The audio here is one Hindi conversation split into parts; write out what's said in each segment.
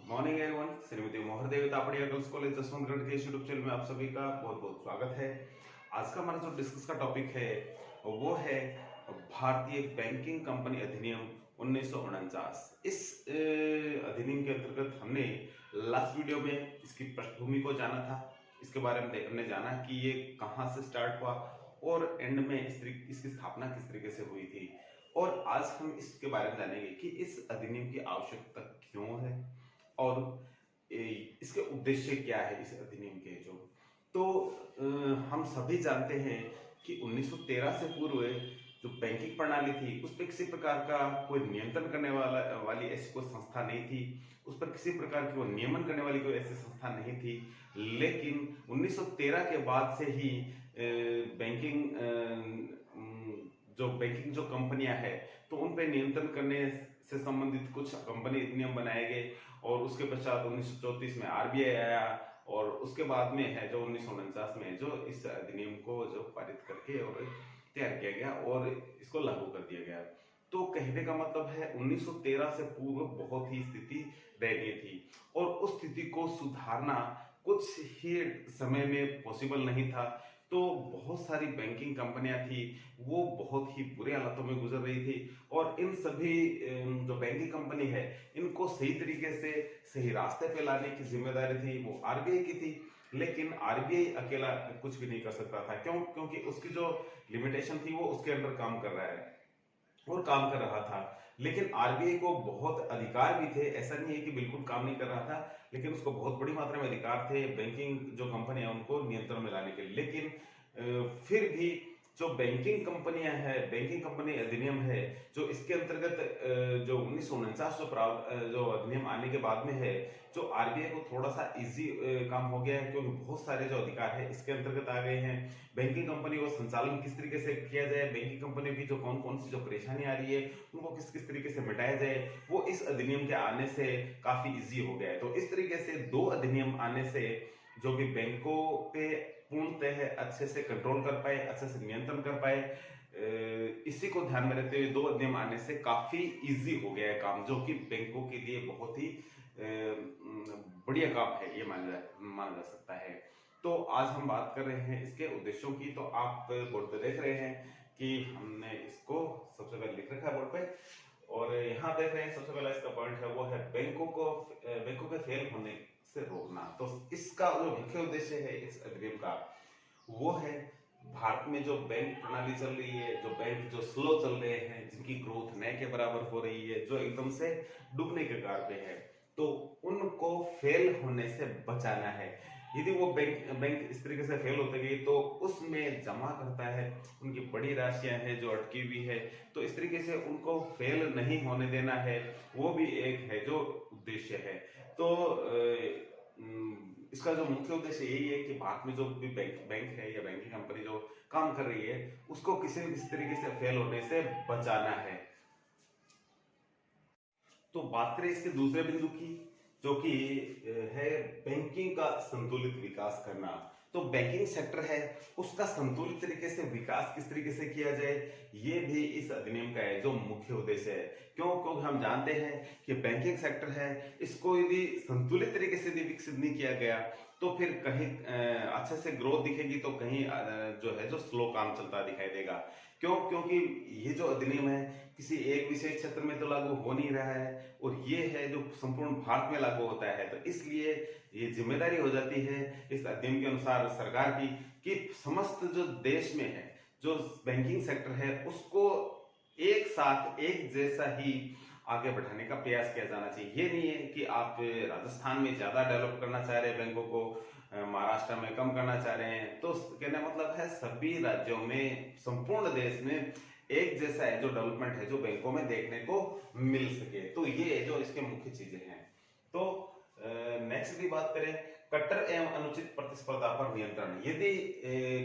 Morning everyone. Shrimati Mohardevi Tapadia girls college Jaswantgarh के यूट्यूब चैनल में आप सभी का बहुत बहुत स्वागत है। आज का हमारा जो डिस्कस का टॉपिक है वो है भारतीय बैंकिंग कंपनी अधिनियम 1949। इस अधिनियम के अंतर्गत हमने लास्ट वीडियो में इसकी पृष्ठभूमि को जाना था, इसके बारे में हमने जाना कि ये कहाँ से स्टार्ट हुआ और एंड में इसकी स्थापना किस तरीके से हुई थी। और आज हम इसके बारे में जानेंगे कि इस अधिनियम की आवश्यकता क्यों है और इसके उद्देश्य क्या है इस अधिनियम के। तो हम सभी जानते हैं कि 1913 से पूर्व जो बैंकिंग प्रणाली थी उस पर किसी प्रकार का कोई नियंत्रण करने वाली ऐसी कोई संस्था नहीं थी, उस पर किसी प्रकार की वो नियमन करने वाली कोई ऐसी संस्था नहीं थी। लेकिन 1913 के बाद से ही बैंकिंग जो कंपनियां हैं तो उन पर नियंत्रण करने से संबंधित कुछ कंपनी अधिनियम बनाए गए और उसके पश्चात 1934 में आरबीआई आया और उसके बाद में है जो 1949 में जो इस अधिनियम को जो पारित करके और तैयार किया गया और इसको लागू कर दिया गया। तो कहने का मतलब है 1913 से पूर्व बहुत ही स्थिति दयनीय थी और उस स्थिति को सुधारना कुछ ही समय में पॉसिबल नहीं था। तो बहुत सारी बैंकिंग कंपनियां थी वो बहुत ही बुरे हालातों में गुजर रही थी और इन सभी जो बैंकिंग कंपनी है इनको सही तरीके से सही रास्ते पे लाने की जिम्मेदारी थी वो आरबीआई की थी। लेकिन आरबीआई अकेला कुछ भी नहीं कर सकता था, क्योंकि उसकी जो लिमिटेशन थी वो उसके अंदर काम कर रहा है और काम कर रहा था। लेकिन आरबीआई को बहुत अधिकार भी थे, ऐसा नहीं है कि बिल्कुल काम नहीं कर रहा था, लेकिन उसको बहुत बड़ी मात्रा में अधिकार थे बैंकिंग जो कंपनी है उनको नियंत्रण में लाने के लिए। लेकिन फिर भी जो बैंकिंग कंपनियां हैं, बैंकिंग कंपनी अधिनियम है जो इसके अंतर्गत जो 1949 जो अधिनियम आने के बाद में है जो आरबीआई को थोड़ा सा इजी काम हो गया है, क्योंकि बहुत सारे जो अधिकार है इसके अंतर्गत आ गए हैं। बैंकिंग कंपनी को संचालन किस तरीके से किया जाए, बैंकिंग कंपनी की जो कौन कौन सी जो परेशानी आ रही है उनको किस किस तरीके से मिटाया जाए, वो इस अधिनियम के आने से काफी इजी हो गया है। तो इस तरीके से दो अधिनियम आने से जो भी बैंकों पे पूर्णतः अच्छे से कंट्रोल कर पाए, अच्छे से नियंत्रण कर पाए, इसी को ध्यान में रखते हुए दो अधिनियम आने से काफी इजी हो गया है काम, जो कि बैंकों के लिए बहुत ही बढ़िया काम है ये माना जा सकता है। तो आज हम बात कर रहे हैं इसके उद्देश्यों की। तो आप बोर्ड पे देख रहे हैं कि हमने इसको सबसे पहले लिख रखा है बोर्ड पे और यहाँ देख रहे हैं सबसे पहला इसका पॉइंट है वो है बैंकों के फेल होने से रोकना। तो इसका जो मुख्य उद्देश्य है इस अधिनियम का वो है भारत में जो बैंक प्रणाली चल रही है, जो बैंक जो स्लो चल रहे हैं, जिनकी ग्रोथ न के बराबर हो रही है, जो एकदम से डूबने के कगार पे है, तो उनको फेल होने से बचाना है। यदि वो बैंक इस तरीके से फेल होते गई तो उसमें जमा करता है, उनकी बड़ी राशियां हैं जो अटकी हुई है, तो इस तरीके से उनको फेल नहीं होने देना है, वो भी एक है जो उद्देश्य है। तो इसका जो मुख्य उद्देश्य यही है कि भारत में जो भी बैंक है या बैंकिंग कंपनी जो काम कर रही है उसको किसी न किसी तरीके से फेल होने से बचाना है। तो बात करें इसके दूसरे बिंदु की जो कि है बैंकिंग का संतुलित विकास करना। तो बैंकिंग सेक्टर है उसका संतुलित तरीके से विकास किस तरीके से किया जाए ये भी इस अधिनियम का है जो मुख्य उद्देश्य है। क्योंकि हम जानते हैं कि बैंकिंग सेक्टर है इसको यदि संतुलित तरीके से यदि विकसित नहीं किया गया तो फिर कहीं अच्छे से ग्रोथ दिखेगी तो कहीं जो है जो स्लो काम चलता दिखाई देगा। क्योंकि ये जो अधिनियम है किसी एक विशेष क्षेत्र में तो लागू हो नहीं रहा है और ये है जो संपूर्ण भारत में लागू होता है। तो इसलिए ये जिम्मेदारी हो जाती है इस अधिनियम के अनुसार सरकार की कि समस्त जो देश में है जो बैंकिंग सेक्टर है उसको एक साथ एक जैसा ही आगे बढ़ाने का प्रयास किया जाना चाहिए। ये नहीं है कि आप राजस्थान में ज्यादा डेवलप करना चाह रहे हैं बैंकों को, महाराष्ट्र में कम करना चाह रहे हैं। तो कहने मतलब है सभी राज्यों में संपूर्ण देश में एक जैसा है जो डेवलपमेंट है जो बैंकों में देखने को मिल सके। तो ये जो इसके मुख्य चीजें हैं। तो नेक्स्ट भी बात करें कट्टर एवं अनुचित प्रतिस्पर्धा पर नियंत्रण। यदि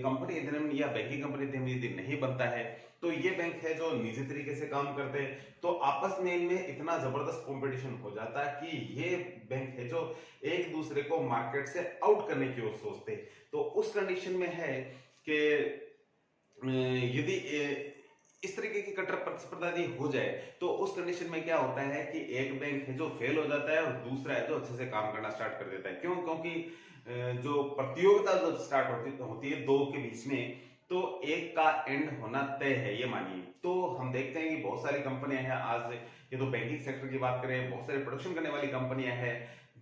कंपनी अधिनियम या बैंकिंग कंपनी अधिनियम यदि नहीं बनता है तो ये बैंक है जो निजी तरीके से काम करते हैं तो आपस में इनमें इतना जबरदस्त कंपटीशन हो जाता है कि ये बैंक है जो एक दूसरे को मार्केट से आउट करने की ओर सोचते। तो उस कंडीशन में है कि यदि इस तरीके की कट्टर प्रतिस्पर्धा यदि हो जाए तो उस कंडीशन में क्या होता है कि एक बैंक है जो फेल हो जाता है और दूसरा है जो अच्छे से काम करना स्टार्ट कर देता है। क्यों? क्योंकि जो प्रतियोगिता जब स्टार्ट होती है दो के बीच में, तो एक का एंड होना तय है, ये मानिए। तो हम देखते हैं कि बहुत सारी कंपनियां हैं आज, ये तो बैंकिंग सेक्टर की बात करें, बहुत सारी प्रोडक्शन करने वाली कंपनियां हैं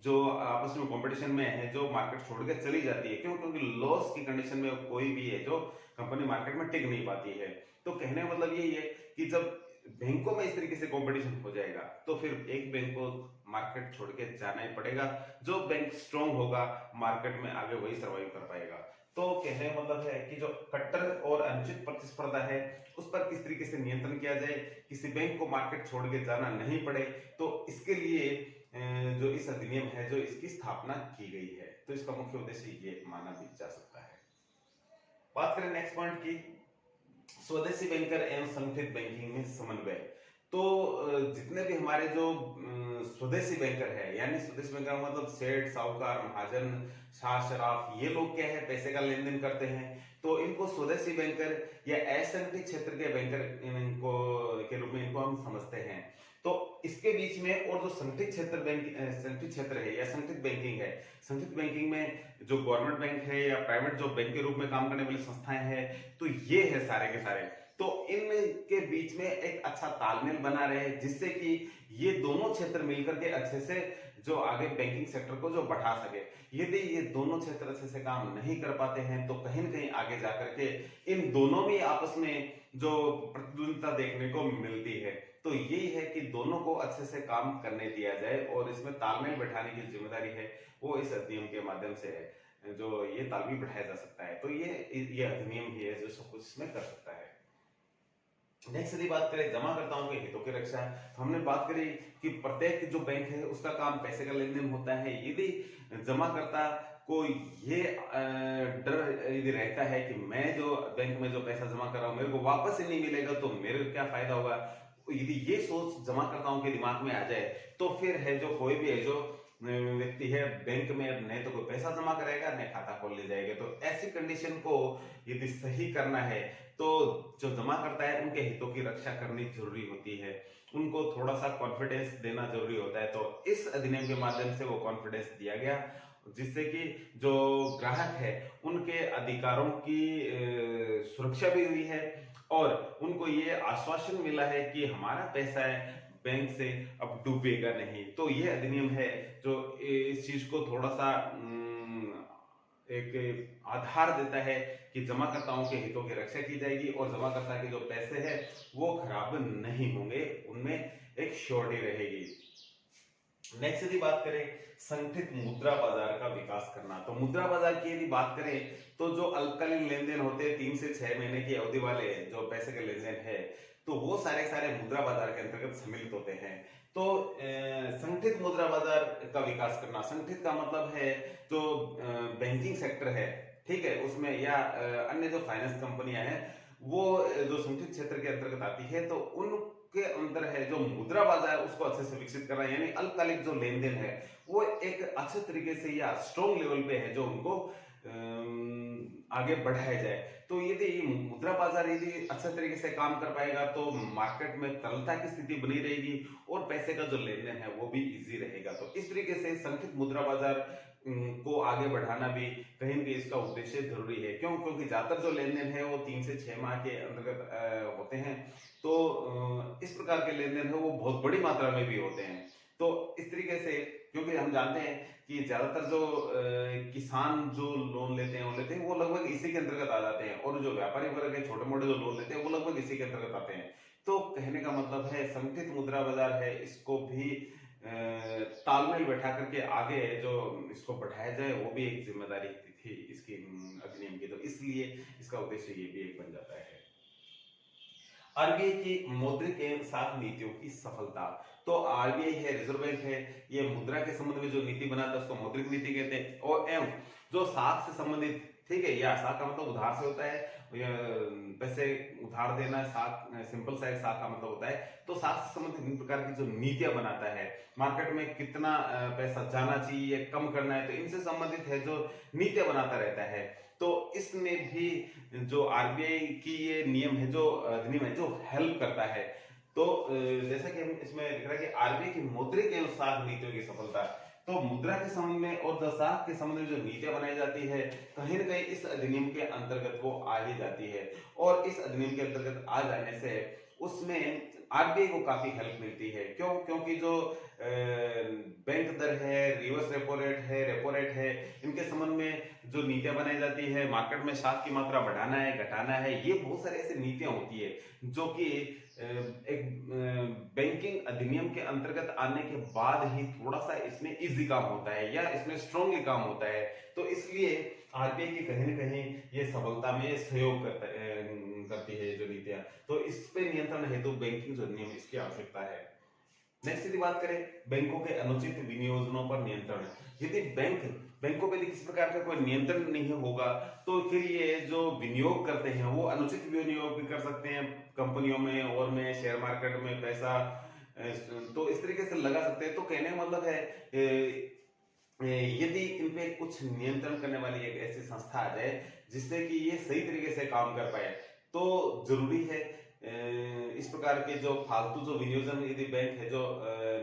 जो आपस में कंपटीशन में है, जो मार्केट छोड़ के चली जाती है। क्यों? क्योंकि लॉस की कंडीशन में कोई भी है जो कंपनी मार्केट में टिक नहीं पाती है। तो कहने का मतलब यही है कि जब बैंकों में इस तरीके से कंपटीशन हो जाएगा तो फिर एक बैंक को मार्केट छोड़ के जाना ही पड़ेगा। जो बैंक स्ट्रांग होगा मार्केट में आगे वही सर्वाइव कर पाएगा। तो कहने का मतलब है कि जो कट्टर और अनुचित प्रतिस्पर्धा है उस पर किस तरीके से नियंत्रण किया जाए, किसी बैंक को मार्केट छोड़ के जाना नहीं पड़े, तो इसके लिए जो इस अधिनियम है जो इसकी स्थापना की गई है। तो इसका मुख्य उद्देश्य ये माना भी जा सकता है। बात करें नेक्स्ट पॉइंट की, स्वदेशी बैंकर एवं संगठित बैंकिंग में समन्वय। तो जितने भी हमारे जो स्वदेशी बैंकर है, यानी स्वदेशी बैंकर मतलब सेठ, साहूकार, महाजन, शाह शराफ, ये लोग क्या है पैसे का लेन देन करते हैं, तो इनको स्वदेशी बैंकर या असंगठित क्षेत्र के बैंकर इनको के रूप में इनको हम समझते हैं। तो इसके बीच में और जो संगठित क्षेत्र संगठित क्षेत्र है या संगठित बैंकिंग है, संगठित बैंकिंग में जो गवर्नमेंट बैंक है या प्राइवेट जो बैंक के रूप में काम करने वाली संस्थाएं हैं, तो ये है सारे के सारे। तो इनके बीच में एक अच्छा तालमेल बना रहे जिससे कि ये दोनों क्षेत्र मिलकर के अच्छे से जो आगे बैंकिंग सेक्टर को जो बढ़ा सके। यदि ये दोनों क्षेत्र अच्छे से काम नहीं कर पाते हैं तो कहीं न कहीं आगे जाकर के इन दोनों में आपस में जो प्रतिद्वंदिता देखने को मिलती है। तो यही है कि दोनों को अच्छे से काम करने दिया जाए और इसमें तालमेल बैठाने की जिम्मेदारी है वो इस अधिनियम के माध्यम से है, जो ये तालमेल बैठाया जा सकता है। तो ये अधिनियम ही है जो सब कुछ इसमें कर सकता है। नेक्स्ट यदि बात करें जमाकर्ताओं के हितों की रक्षा, तो हमने बात करी कि प्रत्येक जो बैंक है उसका काम पैसे का लेन देन होता है। यदि जमाकर्ता को ये डर यदि रहता है कि मैं जो बैंक में जो पैसा जमा कर रहा हूँ मेरे को वापस ही नहीं मिलेगा तो मेरे को क्या फायदा होगा, यदि ये सोच जमाकर्ताओं के दिमाग में आ जाए तो फिर है जो कोई भी है जो व्यक्ति है बैंक में नहीं तो कोई पैसा जमा करेगा नहीं खाता खोल ले जाएगा। तो ऐसी कंडीशन को यदि सही करना है तो जो जमा करता है उनके हितों की रक्षा करनी जरूरी होती है, उनको थोड़ा सा कॉन्फिडेंस देना जरूरी होता है। तो इस अधिनियम के माध्यम से वो कॉन्फिडेंस दिया गया जिससे कि जो ग्राहक है उनके अधिकारों की सुरक्षा भी हुई है और उनको ये आश्वासन मिला है कि हमारा पैसा है बैंक से अब डूबेगा नहीं। तो ये अधिनियम है जो इस चीज को थोड़ा सा एक आधार देता है कि जमाकर्ताओं के हितों की रक्षा की जाएगी और जमाकर्ता के जो पैसे हैं वो खराब नहीं होंगे, उनमें एक श्योरिटी रहेगी। नेक्स्ट यदि बात करें संगठित मुद्रा बाजार का विकास करना, तो मुद्रा बाजार की यदि बात करें तो जो अल्पकालीन लेन देन होते हैं 3 से 6 महीने की अवधि वाले जो पैसे के लेन देन है तो वो सारे सारे मुद्रा बाजार के अंतर्गत सम्मिलित होते हैं। तो संगठित मुद्रा बाजार का विकास करना, संगठित का मतलब है जो बैंकिंग सेक्टर है, ठीक है, उसमें या अन्य जो फाइनेंस कंपनियां हैं वो जो संगठित क्षेत्र के अंतर्गत आती है, तो उनके अंदर है जो मुद्रा बाजार उसको अच्छे से विकसित करना, यानी अल्पकालिक जो लेन देन है वो एक अच्छे तरीके से या स्ट्रॉन्ग लेवल पे है जो उनको आगे बढ़ाया जाए। तो यदि मुद्रा बाजार यदि अच्छे तरीके से काम कर पाएगा तो मार्केट में तरलता की स्थिति बनी रहेगी और पैसे का जो लेन देन है वो भी इजी रहेगा। तो इस तरीके से संगठित मुद्रा बाजार को आगे बढ़ाना भी कहीं ना कहीं इसका उद्देश्य जरूरी है। क्यों? क्योंकि ज्यादातर जो लेन देन है वो 3 से 6 माह के अंतर्गत होते हैं। तो इस प्रकार के लेन देन है वो बहुत बड़ी मात्रा में भी होते हैं। तो इस तरीके से क्योंकि हम जानते हैं कि ज्यादातर जो किसान जो लोन लेते हैं वो लगभग इसी के अंतर्गत आ जाते हैं और जो व्यापारी वर्ग है छोटे मोटे जो लोन लेते हैं वो लगभग इसी के अंतर्गत आते हैं। तो कहने का मतलब है संगठित मुद्रा बाजार है इसको भी तालमेल बैठा करके आगे जो इसको बढ़ाया जाए वो भी एक जिम्मेदारी थी इसकी अधिनियम की। तो इसलिए इसका उद्देश्य ये भी एक बन जाता है। आरबीआई की मौद्रिक एवं साख नीतियों की सफलता, तो आरबीआई है रिजर्व बैंक है, ये मुद्रा के संबंध में जो नीति बनाता है उसको मौद्रिक नीति कहते हैं। और एवं जो साख से संबंधित, ठीक है, या साख का मतलब उधार से होता है, पैसे उधार देना, साख सिंपल सा साख का मतलब होता है। तो साख से संबंधित विभिन्न प्रकार की जो नीतियां बनाता है, मार्केट में कितना पैसा जाना चाहिए कम करना है, तो इनसे संबंधित है जो नीतियां बनाता रहता है। तो इसमें भी जो आरबीआई की ये नियम है, जो अधिनियम है, जो हेल्प करता है। तो जैसा कि हम इसमें लिख रहा है कि आरबीआई की मौद्रिक के अनुसार नीतियों की सफलता, तो मुद्रा के संबंध में और दशाक के संबंध में जो नीतियां बनाई जाती है, कहीं ना कहीं इस अधिनियम के अंतर्गत वो आ ही जाती है। और इस अधिनियम के अंतर्गत आ जाने से उसमें आरबीआई को काफी हेल्प मिलती है। क्यों? क्योंकि जो बैंक दर है, रिवर्स रेपो रेट है, इनके संबंध में जो नीतियां बनाई जाती है, मार्केट में साख की मात्रा बढ़ाना है, घटाना है, ये बहुत सारी ऐसी नीतियां होती है जो कि एक बैंकिंग अधिनियम के अंतर्गत आने के बाद ही थोड़ा सा इसमें इजी काम होता है या इसमें स्ट्रांगली काम होता है। तो इसलिए आरबीआई की कहीं ना कहीं ये सफलता में सहयोग करती है जो नीतियां। तो इस पे नियंत्रण हेतु बैंकिंग जो नियम, इसकी आवश्यकता है। नेक्स्ट यदि बात करें बैंकों के अनुचित विनियोजनों पर नियंत्रण, यदि बैंकों पे किसी प्रकार का कोई नियंत्रण नहीं होगा तो फिर ये जो विनियोग करते हैं वो अनुचित विनियोग भी कर सकते हैं कंपनियों में और में शेयर मार्केट में पैसा, तो इस तरीके से लगा सकते हैं। तो कहने का मतलब है यदि इन पे कुछ नियंत्रण करने वाली एक ऐसी संस्था आ जाए जिससे कि ये सही तरीके से काम कर पाए, तो जरूरी है इस प्रकार के जो फालतू जो विनियोजन यदि बैंक है जो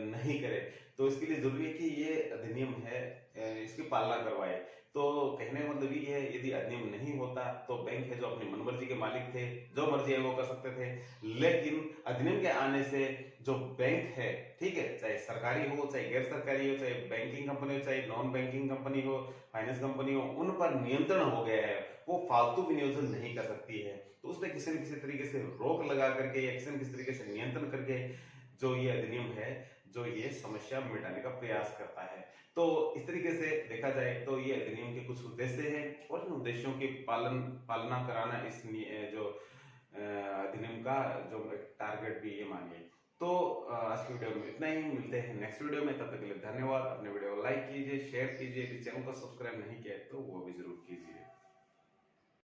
नहीं करे, तो इसके लिए जरूरी है कि ये अधिनियम है इसकी पालना करवाए। तो कहने का मतलब ये है, यदि अधिनियम नहीं होता तो बैंक है जो अपनी मनमर्जी के मालिक थे, जो मर्जी है वो कर सकते थे। लेकिन अधिनियम के आने से जो बैंक है, ठीक है, चाहे सरकारी हो चाहे गैर सरकारी हो, चाहे बैंकिंग कंपनी हो चाहे नॉन बैंकिंग कंपनी हो, फाइनेंस कंपनी हो, उन पर नियंत्रण हो गया है। वो फालतू विनियोजन नहीं कर सकती है। तो उसमें किसी न किसी तरीके से रोक लगा करके या किसी न किसी तरीके से नियंत्रण करके जो ये अधिनियम है, जो ये समस्या मिटाने का प्रयास करता है। तो इस तरीके से देखा जाए तो ये अधिनियम के कुछ उद्देश्य हैं और इन उद्देश्यों की पालना कराना इस जो अधिनियम का जो टारगेट भी ये मानिए। तो आज की वीडियो में इतना ही, मिलते हैं नेक्स्ट वीडियो में, तब तक के लिए धन्यवाद। अपने वीडियो को लाइक कीजिए, शेयर कीजिए, यदि चैनल को सब्सक्राइब नहीं किया है तो वो भी जरूर कीजिए।